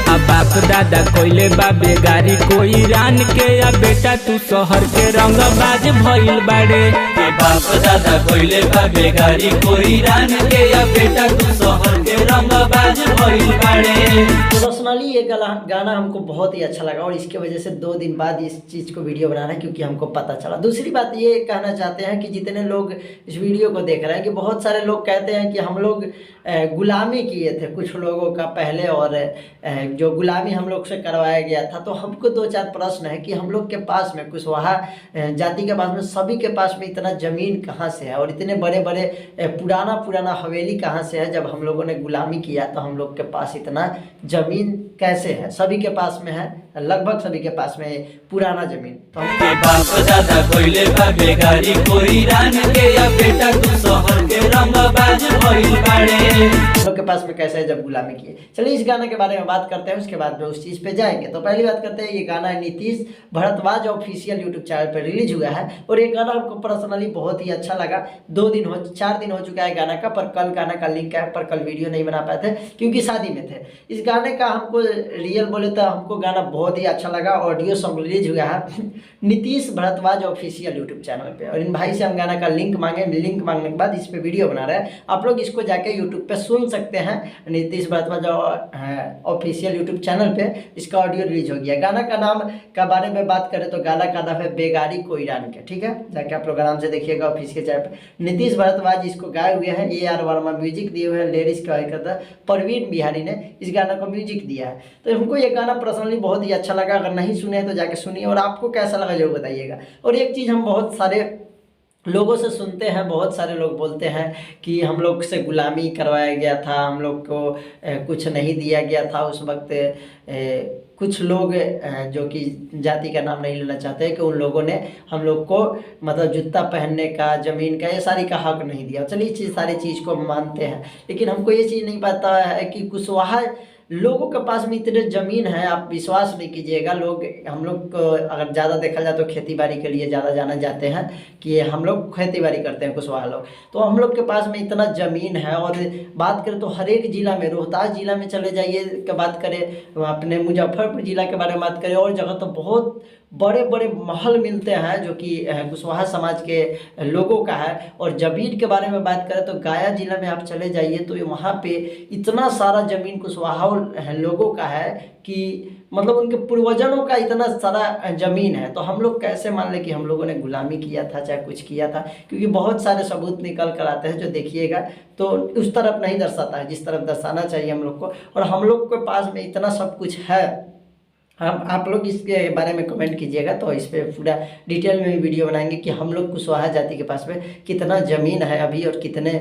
अब बाप दादा कोइले बाबे गारी कोई रान के, अब बेटा तू शहर के रंगबाज भइल बाड़े। बाप दादा कोइले बाबे गारी कोई रान के, अब बेटा तू शहर के रंगबाज भइल बाड़े। पर्सनली ये गाना हमको बहुत ही अच्छा लगा और इसके वजह से 2 दिन बाद इस चीज़ को वीडियो बना रहे हैं क्योंकि हमको पता चला। दूसरी बात ये कहना चाहते हैं कि जितने लोग इस वीडियो को देख रहे हैं कि बहुत सारे लोग कहते हैं कि हम लोग गुलामी किए थे कुछ लोगों का पहले, और जो गुलामी हम लोग से करवाया गया था। तो हमको 2-4 प्रश्न है कि हम लोग के पास में कुशवाहा जाति के पास में सभी के पास में इतना ज़मीन कहाँ से है और इतने बड़े बड़े पुराना हवेली कहाँ से है। जब हम लोगों ने गुलामी किया तो हम लोग के पास इतना ज़मीन कैसे है? सभी के पास में है, लगभग सभी के पास में पुराना ज़मीन। तो बाप दादा कोइले बाबे गारी कोई रान के, अब बेटा तू शहर के रंगबाज भइल बाड़े। हम लोग के पास में कैसे है जब गुलामी किए। चलिए इस गाने के बारे में बात करते हैं, उसके बाद में उस चीज़ पे जाएंगे। तो पहली बात करते हैं, ये गाना Nitish Bhardwaj official YouTube channel पर रिलीज हुआ है और ये गाना हमको पर्सनली बहुत ही अच्छा लगा। 4 दिन हो चुका है गाना का, पर कल गाना का लिंक है, पर कल वीडियो नहीं बना पाए थे क्योंकि शादी में थे। इस गाने का हमको रियल बोले तो हमको गाना बहुत ही अच्छा लगा। ऑडियो सॉन्ग रिलीज हुआ है Nitish Bhardwaj official YouTube channel पे और इन भाई से हम गाना का लिंक मांगे। लिंक मांगने के बाद इस पे वीडियो बना रहे हैं, आप लोग इसको जाके यूट्यूब पे सुन सकते हैं। Nitish Bhardwaj official YouTube channel पे इसका ऑडियो रिलीज हो गया। गाना का नाम का बारे में बात करें तो गाना का नाम है बेगारी कोई रान के, ठीक है, जाके आप लोग आराम से देखिएगा ऑफिशियल चैनल पे। नीतीश भारद्वाज इसको गाए हुए हैं, AR वर्मा म्यूजिक दिए हुए हैं, लेडीज का परवीन बिहारी ने इस गाना को म्यूजिक दिया है। तो हमको ये गाना पर्सनली बहुत ही अच्छा लगा। अगर नहीं सुने तो जाके सुनिए और आपको कैसा लगा जरूर बताइएगा। और एक चीज़ हम बहुत सारे लोगों से सुनते हैं, बहुत सारे लोग बोलते हैं कि हम लोग से गुलामी करवाया गया था, हम लोग को कुछ नहीं दिया गया था उस वक्त। कुछ लोग जो कि जाति का नाम नहीं लेना चाहते कि उन लोगों ने हम लोग को मतलब जूता पहनने का, ज़मीन का, ये सारी का हक नहीं दिया। चलिए सारी चीज़ को मानते हैं, लेकिन हमको ये चीज़ नहीं पता है कि कुशवाहा लोगों के पास में इतने ज़मीन है, आप विश्वास नहीं कीजिएगा। हम लोग को अगर ज़्यादा देखा जाए तो खेती बाड़ी के लिए ज़्यादा जाना जाते हैं कि हम लोग खेती बाड़ी करते हैं कुशवाहा लोग। तो हम लोग के पास में इतना ज़मीन है और बात करें तो हर एक ज़िला में, रोहतास ज़िला में चले जाइए की बात करें, अपने मुजफ्फरपुर ज़िला के बारे में बात करें और जगह तो बहुत बड़े बड़े महल मिलते हैं जो कि कुशवाहा समाज के लोगों का है। और ज़मीन के बारे में बात करें तो गया जिला में आप चले जाइए तो वहाँ पे इतना सारा ज़मीन कुशवाहा लोगों का है कि मतलब उनके पूर्वजों का इतना सारा ज़मीन है। तो हम लोग कैसे मान लें कि हम लोगों ने गुलामी किया था, चाहे कुछ किया था, क्योंकि बहुत सारे सबूत निकल कर आते हैं जो देखिएगा तो उस तरफ नहीं दर्शाता है जिस तरफ दर्शाना चाहिए हम लोग को। और हम लोग के पास में इतना सब कुछ है, हम आप लोग इसके बारे में कमेंट कीजिएगा तो इस पर पूरा डिटेल में भी वीडियो बनाएंगे कि हम लोग कुशवाहा जाति के पास में कितना ज़मीन है अभी और कितने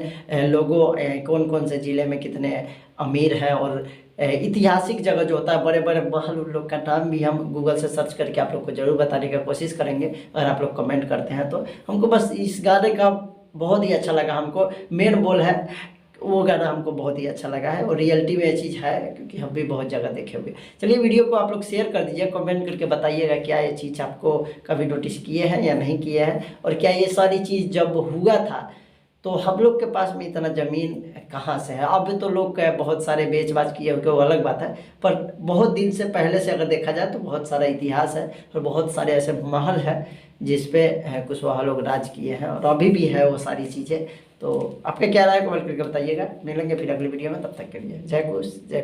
लोगों कौन कौन से ज़िले में कितने अमीर हैं। और ऐतिहासिक जगह जो होता है, बड़े बड़े महल, उन लोग का नाम भी हम गूगल से सर्च करके आप लोग को ज़रूर बताने की कोशिश करेंगे अगर आप लोग कमेंट करते हैं तो। हमको बस इस गाने का बहुत ही अच्छा लगा, हमको मेन बोल है वो गाना हमको बहुत ही अच्छा लगा है और रियलिटी में ये चीज़ है क्योंकि हम भी बहुत जगह देखे हुए। चलिए वीडियो को आप लोग शेयर कर दीजिए, कमेंट करके बताइएगा क्या ये चीज़ आपको कभी नोटिस किए हैं या नहीं किए हैं, और क्या ये सारी चीज़ जब हुआ था तो हम लोग के पास में इतना ज़मीन कहाँ से है। अब तो लोग बहुत सारे बेच बाच किए हुए, वो अलग बात है, पर बहुत दिन से पहले से अगर देखा जाए तो बहुत सारा इतिहास है और बहुत सारे ऐसे महल है जिस पे कुशवाहा लोग राज किए हैं और अभी भी है वो सारी चीज़ें। तो आपका क्या राय है कमेंट करके बताइएगा। मिलेंगे फिर अगली वीडियो में, तब तक के लिए जय कुश जय।